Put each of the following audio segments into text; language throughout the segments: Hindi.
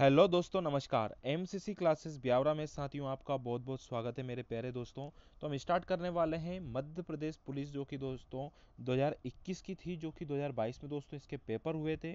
हेलो दोस्तों, नमस्कार। एमसीसी क्लासेस ब्यावरा में साथियों आपका बहुत बहुत स्वागत है मेरे प्यारे दोस्तों। तो हम स्टार्ट करने वाले हैं मध्य प्रदेश पुलिस, जो कि दोस्तों 2021 की थी, जो कि 2022 में दोस्तों इसके पेपर हुए थे।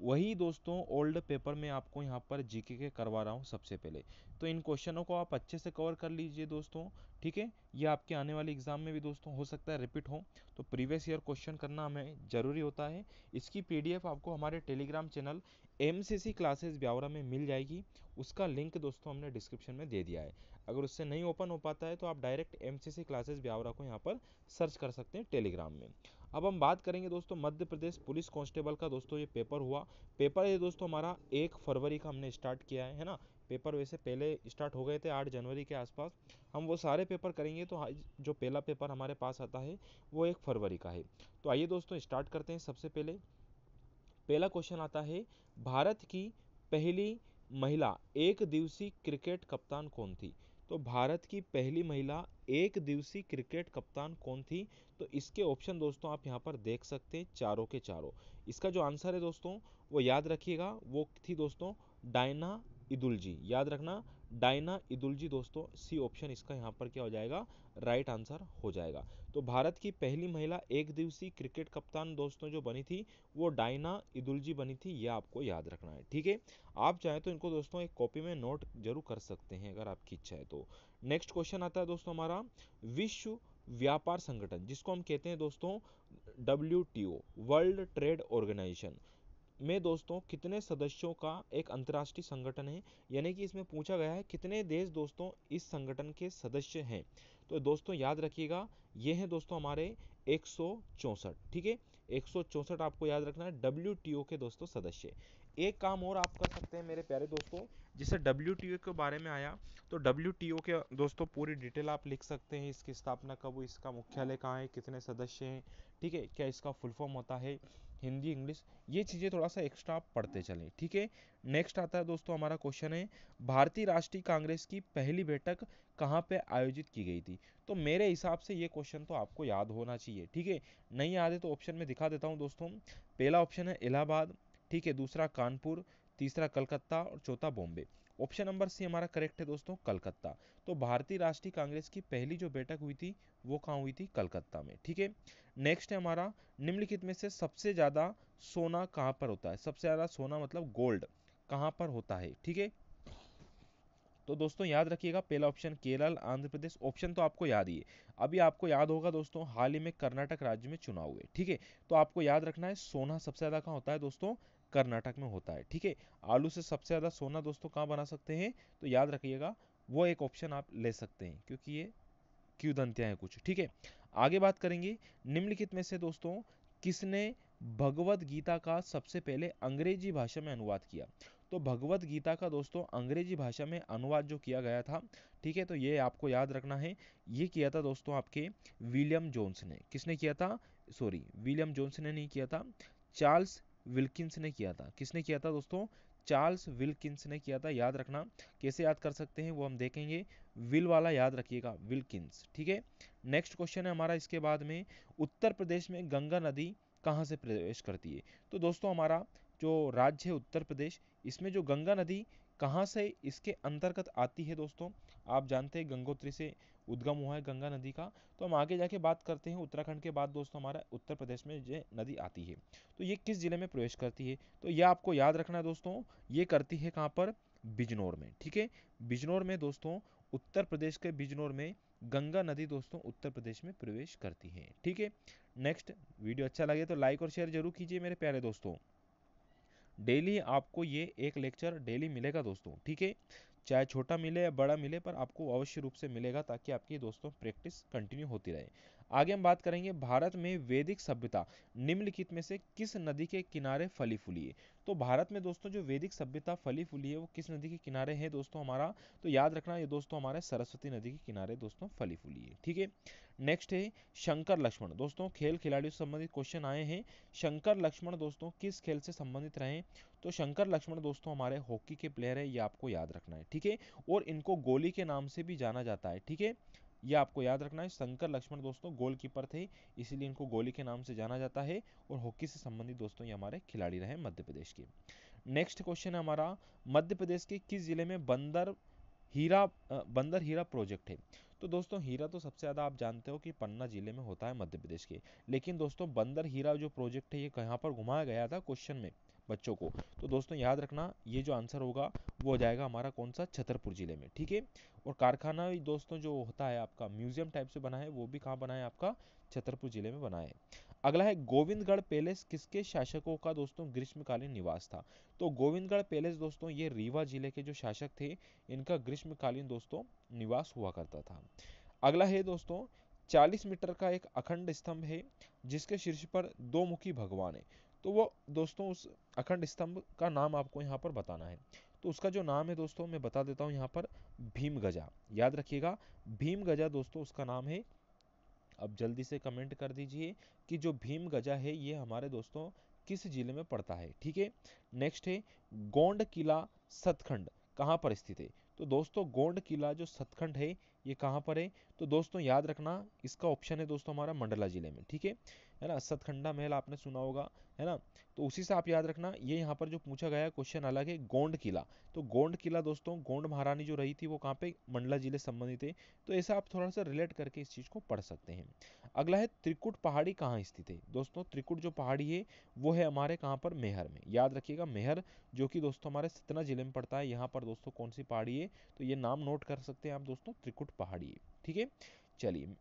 वही दोस्तों ओल्ड पेपर में आपको यहाँ पर जीके के करवा रहा हूँ सबसे पहले। तो इन क्वेश्चनों को आप अच्छे से कवर कर लीजिए दोस्तों, ठीक है। ये आपके आने वाले एग्जाम में भी दोस्तों हो सकता है रिपीट हो, तो प्रीवियस ईयर क्वेश्चन करना हमें जरूरी होता है। इसकी पीडीएफ आपको हमारे Telegram channel MCC classes Biaora में मिल जाएगी। उसका लिंक दोस्तों हमने डिस्क्रिप्शन में दे दिया है। अगर उससे नहीं ओपन हो पाता है तो आप डायरेक्ट एमसीसी क्लासेस ब्यावरा को यहाँ पर सर्च कर सकते हैं टेलीग्राम में। अब हम बात करेंगे दोस्तों मध्य प्रदेश पुलिस कांस्टेबल का। दोस्तों ये पेपर हुआ, पेपर ये दोस्तों हमारा 1 फरवरी का हमने स्टार्ट किया है ना। पेपर वैसे पहले स्टार्ट हो गए थे 8 जनवरी के आसपास। हम वो सारे पेपर करेंगे, तो जो पहला पेपर हमारे पास आता है वो 1 फरवरी का है। तो आइए दोस्तों स्टार्ट करते हैं। सबसे पहले पहला क्वेश्चन आता है, भारत की पहली महिला एक दिवसीय क्रिकेट कप्तान कौन थी? तो भारत की पहली महिला एक दिवसीय क्रिकेट कप्तान कौन थी? तो इसके ऑप्शन दोस्तों आप यहाँ पर देख सकते हैं, चारों के चारों। इसका जो आंसर है दोस्तों वो याद रखिएगा, वो थी दोस्तों डायना इदुलजी। याद रखना, डायना इदुलजी दोस्तों। सी ऑप्शन इसका यहाँ पर क्या हो जाएगा, राइट आंसर हो जाएगा। तो भारत की पहली महिला एक दिवसीय क्रिकेट कप्तान दोस्तों जो बनी थी वो डायना इदुलजी बनी थी। यह आपको याद रखना है, ठीक है। आप चाहें तो इनको दोस्तों एक कॉपी में नोट जरूर कर सकते हैं अगर आपकी इच्छा है तो। नेक्स्ट क्वेश्चन आता है दोस्तों हमारा, विश्व व्यापार संगठन जिसको हम कहते हैं दोस्तों WTO, वर्ल्ड ट्रेड ऑर्गेनाइजेशन में दोस्तों कितने सदस्यों का एक अंतर्राष्ट्रीय संगठन है? यानी कि इसमें पूछा गया है कितने देश दोस्तों इस संगठन के सदस्य हैं। तो दोस्तों याद रखिएगा, ये हैं दोस्तों हमारे 164, ठीक है। 164 आपको याद रखना है WTO के दोस्तों सदस्य। एक काम और आप कर सकते हैं मेरे प्यारे दोस्तों, जिसे WTO के बारे में आया, तो WTO के दोस्तों पूरी डिटेल आप लिख सकते हैं। इसकी स्थापना कब हुई, इसका मुख्यालय कहाँ है, कितने सदस्य हैं, ठीक है, क्या इसका फुल फॉर्म होता है, हिंदी इंग्लिश, ये चीज़ें थोड़ा सा एक्स्ट्रा आप पढ़ते चलें, ठीक है। नेक्स्ट आता है दोस्तों हमारा क्वेश्चन है, भारतीय राष्ट्रीय कांग्रेस की पहली बैठक कहाँ पे आयोजित की गई थी? तो मेरे हिसाब से ये क्वेश्चन तो आपको याद होना चाहिए, ठीक है। नहीं याद है तो ऑप्शन में दिखा देता हूँ दोस्तों। पहला ऑप्शन है इलाहाबाद, ठीक है, दूसरा कानपुर, तीसरा कलकत्ता और चौथा बॉम्बे। ऑप्शन नंबर सी हमारा करेक्ट है दोस्तों, कलकत्ता। तो भारतीय राष्ट्रीय कांग्रेस की पहली जो बैठक हुई थी वो कहाँ हुई थी, कलकत्ता में, ठीक है। नेक्स्ट है हमारा, निम्नलिखित में से सबसे ज्यादा सोना कहाँ पर होता है? सबसे ज्यादा सोना मतलब गोल्ड कहाँ पर होता है, ठीक है। तो दोस्तों याद रखिएगा, पहला ऑप्शन केरल, आंध्र प्रदेश। ऑप्शन तो आपको याद ही है। अभी आपको याद होगा दोस्तों, हाल ही में कर्नाटक राज्य में चुनाव हुए, ठीक है। तो आपको याद रखना है सोना सबसे ज्यादा कहाँ होता है दोस्तों, कर्नाटक में होता है, ठीक है। आलू से सबसे ज्यादा सोना दोस्तों कहाँ बना सकते हैं? तो याद रखिएगा, वो एक ऑप्शन आप ले सकते हैं क्योंकि ये क्यूदंतियां हैं कुछ, ठीक है। आगे बात करेंगे, निम्नलिखित में से दोस्तों किसने भगवत गीता का सबसे पहले अंग्रेजी भाषा में अनुवाद किया? तो भगवत गीता का दोस्तों अंग्रेजी भाषा में अनुवाद जो किया गया था, ठीक है, तो ये आपको याद रखना है। ये किया था दोस्तों आपके विलियम जोन्स ने। किसने किया था? सॉरी, विलियम जोन्स ने नहीं किया था, चार्ल्स विल्किंस ने किया था। किसने किया था दोस्तों? चार्ल्स विल्किंस ने किया था। याद रखना, कैसे याद कर सकते हैं वो हम देखेंगे। विल वाला याद रखिएगा, विल्किंस, ठीक है। नेक्स्ट क्वेश्चन है हमारा इसके बाद में, उत्तर प्रदेश में गंगा नदी कहाँ से प्रवेश करती है? तो दोस्तों हमारा जो राज्य है उत्तर प्रदेश, इसमें जो गंगा नदी कहाँ से इसके अंतर्गत आती है दोस्तों? आप जानते हैं गंगोत्री से उद्गम हुआ है गंगा नदी का। तो हम आगे जाके बात करते हैं, उत्तराखंड के बाद दोस्तों हमारा उत्तर प्रदेश में ये नदी आती है। तो ये किस जिले में प्रवेश करती है? तो ये आपको याद रखना है दोस्तों, ये करती है कहाँ पर? बिजनौर में, ठीक है। बिजनौर में दोस्तों, उत्तर प्रदेश के बिजनौर में गंगा नदी दोस्तों उत्तर प्रदेश में प्रवेश करती है, ठीक है। नेक्स्ट, वीडियो अच्छा लगे तो लाइक और शेयर जरूर कीजिए मेरे प्यारे दोस्तों। डेली आपको ये एक लेक्चर डेली मिलेगा दोस्तों, ठीक है। चाहे छोटा मिले या बड़ा मिले, पर आपको अवश्य रूप से मिलेगा ताकि आपकी दोस्तों प्रैक्टिस कंटिन्यू होती रहे। आगे हम बात करेंगे, भारत में वैदिक सभ्यता निम्नलिखित में से किस नदी के किनारे फली फूली है? तो भारत में दोस्तों जो वैदिक सभ्यता फली फूली है वो किस नदी के किनारे है दोस्तों हमारा? तो याद रखना, ये दोस्तों हमारे सरस्वती नदी के किनारे दोस्तों फली फूली है, ठीक है। नेक्स्ट है शंकर लक्ष्मण। दोस्तों खेल खिलाड़ियों से संबंधित क्वेश्चन आए हैं। शंकर लक्ष्मण दोस्तों किस खेल से संबंधित रहे? तो शंकर लक्ष्मण दोस्तों हमारे हॉकी के प्लेयर है, ये आपको याद रखना है, ठीक है। और इनको गोली के नाम से भी जाना जाता है, ठीक है। ये आपको याद रखना है, शंकर लक्ष्मण दोस्तों गोलकीपर थे, इसीलिए इनको गोली के नाम से जाना जाता है। और हॉकी से संबंधित दोस्तों ये हमारे खिलाड़ी रहे मध्य प्रदेश के। नेक्स्ट क्वेश्चन है हमारा, मध्य प्रदेश के किस जिले में बंदर हीरा प्रोजेक्ट है? तो दोस्तों हीरा तो सबसे ज़्यादा आप जानते हो कि पन्ना जिले में होता है मध्य प्रदेश के, लेकिन दोस्तों बंदर हीरा जो प्रोजेक्ट है ये कहाँ पर घुमाया गया था क्वेश्चन में बच्चों को? तो दोस्तों याद रखना ये जो आंसर होगा वो हो जाएगा हमारा कौन सा, छतरपुर जिले में, ठीक है। और कारखाना भी दोस्तों जो होता है आपका म्यूजियम टाइप से बना है, वो भी कहाँ बना है आपका, छतरपुर जिले में बना है। अगला है, गोविंदगढ़ पैलेस किसके शासकों का दोस्तों ग्रीष्मकालीन निवास था? तो गोविंदगढ़ पैलेस दोस्तों ये रीवा जिले के जो शासक थे इनका ग्रीष्मकालीन दोस्तों निवास हुआ करता था। अगला है दोस्तों, 40 मीटर का एक अखंड स्तंभ है जिसके शीर्ष पर दो मुखी भगवान है। तो वो दोस्तों उस अखंड स्तंभ का नाम आपको यहाँ पर बताना है। तो उसका जो नाम है दोस्तों मैं बता देता हूँ यहाँ पर, भीमगजा। याद रखिएगा, भीमगजा दोस्तों उसका नाम है। अब जल्दी से कमेंट कर दीजिए कि जो भीमगजा है ये हमारे दोस्तों किस जिले में पड़ता है, ठीक है। नेक्स्ट है, गोंड किला सतखंड कहाँ पर स्थित है? तो दोस्तों गोंड किला जो सतखंड है ये कहाँ पर है? तो दोस्तों याद रखना इसका ऑप्शन है दोस्तों हमारा मंडला जिले में, ठीक है ना। सतखंडा महल आपने सुना होगा, है ना। तो उसी से आप याद रखना, ये यहाँ पर जो पूछा गया क्वेश्चन अलग है, गोंड किला। तो गोंड किला दोस्तों, गोंड महारानी जो रही थी वो कहाँ पे, मंडला जिले से संबंधित है। तो ऐसा आप थोड़ा सा रिलेट करके इस चीज को पढ़ सकते हैं। अगला है, त्रिकुट पहाड़ी कहाँ स्थित है? दोस्तों त्रिकुट जो पहाड़ी है वो है हमारे कहाँ पर, मेहर में। याद रखिएगा मेहर, जो कि दोस्तों हमारे सतना जिले में पड़ता है। यहाँ पर दोस्तों कौन सी पहाड़ी है? तो ये नाम नोट कर सकते हैं आप दोस्तों, त्रिकुट पहाड़ी है, ठीक है। चलिए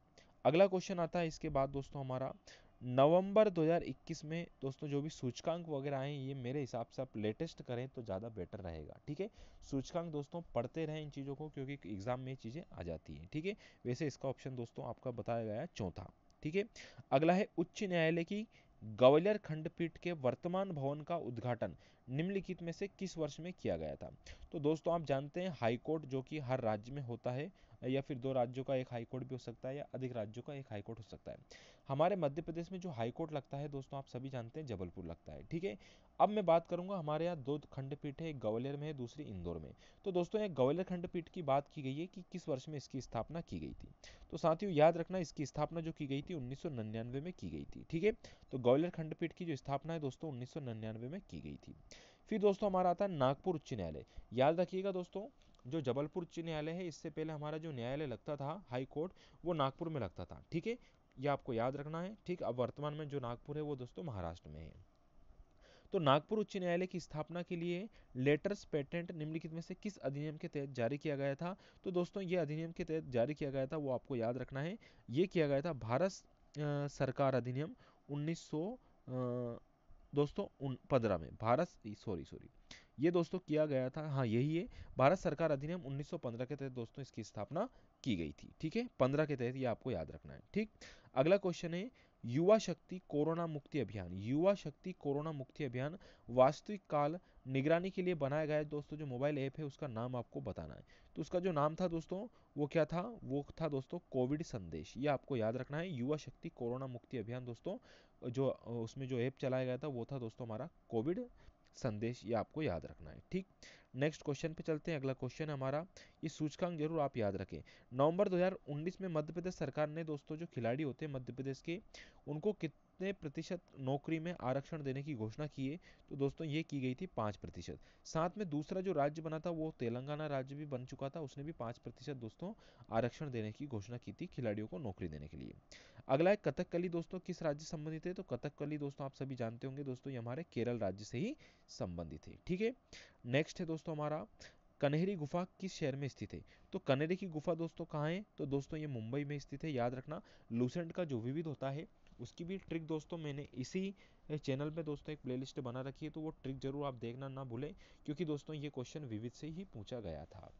अगला क्वेश्चन आता है इसके बाद दोस्तों हमारा, नवंबर 2021 में दोस्तों जो भी सूचकांक वगैरह आए ये मेरे हिसाब से आप लेटेस्ट करें तो ज़्यादा बेटर रहेगा, ठीक है। सूचकांक दोस्तों पढ़ते रहें इन चीज़ों को, क्योंकि एग्जाम में ये चीज़ें आ जाती हैं, ठीक है। वैसे इसका ऑप्शन दोस्तों आपका बताया गया है चौथा, ठीक है। अगला है, उच्च न्यायालय की ग्वालियर खंडपीठ के वर्तमान भवन का उद्घाटन निम्नलिखित में से किस वर्ष में किया गया था? तो दोस्तों आप जानते हैं हाई कोर्ट जो कि हर राज्य में होता है, या फिर दो राज्यों का एक हाई कोर्ट भी हो सकता है, या अधिक राज्यों का एक हाई कोर्ट हो सकता है। हमारे मध्य प्रदेश में जो हाई कोर्ट लगता है दोस्तों आप सभी जानते हैं जबलपुर लगता है, ठीक है। अब मैं बात करूंगा, हमारे यहाँ दो खंडपीठ है, एक ग्वालियर में है, दूसरी इंदौर में। तो दोस्तों ये ग्वालियर खंडपीठ की बात की गई है कि किस वर्ष में इसकी स्थापना की गई थी। तो साथियों याद रखना इसकी स्थापना जो की गई थी 1999 में की गई थी, ठीक है। तो ग्वालियर खंडपीठ की जो स्थापना है दोस्तों 1999 में की गई थी। फिर दोस्तों हमारा आता है नागपुर उच्च न्यायालय। याद रखिएगा दोस्तों, जो जबलपुर उच्च न्यायालय है इससे पहले हमारा जो न्यायालय लगता था हाई कोर्ट, वो नागपुर में लगता था, ठीक है। ये आपको याद रखना है, ठीक। अब वर्तमान में जो नागपुर है वो दोस्तों महाराष्ट्र में है। तो नागपुर उच्च न्यायालय की स्थापना के लिए लेटर्स पेटेंट निम्नलिखित में से किस अधिनियम के तहत जारी किया गया था? तो दोस्तों ये अधिनियम के तहत जारी किया गया था, वो आपको याद रखना है। ये किया गया था भारत सरकार अधिनियम 1900 दोस्तों 15 में, भारत सॉरी सॉरी ये दोस्तों किया गया था, हाँ यही है, भारत सरकार अधिनियम 1915 के तहत दोस्तों इसकी स्थापना की गई थी, ठीक है। 15 के तहत ये आपको याद रखना है, ठीक। अगला क्वेश्चन है, युवा शक्ति कोरोना मुक्ति अभियान, युवा शक्ति कोरोना मुक्ति अभियान वास्तविक काल निगरानी के लिए बनाया गया दोस्तों जो मोबाइल ऐप है उसका नाम आपको बताना है। तो उसका जो नाम था दोस्तों वो क्या था, वो था दोस्तों कोविड संदेश। ये आपको याद रखना है, युवा शक्ति कोरोना मुक्ति अभियान दोस्तों जो उसमें जो ऐप चलाया गया था वो था दोस्तों हमारा कोविड संदेश। ये आपको याद रखना है, ठीक। नेक्स्ट क्वेश्चन पे चलते हैं। अगला क्वेश्चन है हमारा, ये सूचकांक जरूर आप याद रखें। नवंबर 2019 में मध्य प्रदेश सरकार ने दोस्तों जो खिलाड़ी होते हैं मध्य प्रदेश के, उनको कितने प्रतिशत नौकरी में आरक्षण देने की घोषणा की है? तो दोस्तों ये की गई थी 5%। साथ में दूसरा जो राज्य बना था वो तेलंगाना राज्य भी बन चुका था, उसने भी 5% दोस्तों आरक्षण देने की घोषणा की थी खिलाड़ियों को नौकरी देने के लिए। अगला है, कथकली दोस्तों किस राज्य से संबंधित है? तो कथकली दोस्तों आप सभी जानते होंगे दोस्तों ये हमारे केरल राज्य से ही संबंधित है, ठीक है। नेक्स्ट है दोस्तों हमारा, कन्हेरी गुफा किस शहर में स्थित है? तो कन्हेरी की गुफा दोस्तों कहाँ है? तो दोस्तों ये मुंबई में स्थित है। याद रखना, लूसेंट का जो विविध होता है उसकी भी ट्रिक दोस्तों मैंने इसी चैनल पे दोस्तों एक प्लेलिस्ट बना रखी है, तो वो ट्रिक जरूर आप देखना ना भूलें, क्योंकि दोस्तों ये क्वेश्चन विविध से ही पूछा गया था।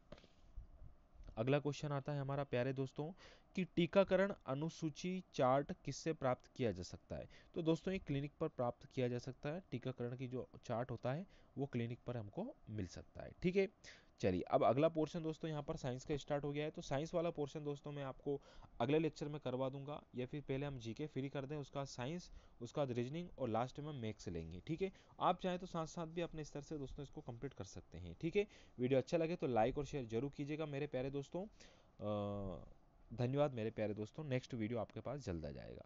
अगला क्वेश्चन आता है हमारा प्यारे दोस्तों, कि टीकाकरण अनुसूची चार्ट किससे प्राप्त किया जा सकता है? तो दोस्तों ये क्लिनिक पर प्राप्त किया जा सकता है, टीकाकरण की जो चार्ट होता है वो क्लिनिक पर हमको मिल सकता है, ठीक है। चलिए अब अगला पोर्शन दोस्तों यहाँ पर साइंस का स्टार्ट हो गया है, तो साइंस वाला पोर्शन दोस्तों मैं आपको अगले लेक्चर में करवा दूंगा, या फिर पहले हम जीके फ्री कर दें, उसका साइंस, उसका रीजनिंग, और लास्ट में हम मैथ्स लेंगे, ठीक है। आप चाहें तो साथ साथ भी अपने स्तर से दोस्तों इसको कंप्लीट कर सकते हैं, ठीक है। वीडियो अच्छा लगे तो लाइक और शेयर जरूर कीजिएगा मेरे प्यारे दोस्तों। धन्यवाद मेरे प्यारे दोस्तों, नेक्स्ट वीडियो आपके पास जल्द आ जाएगा।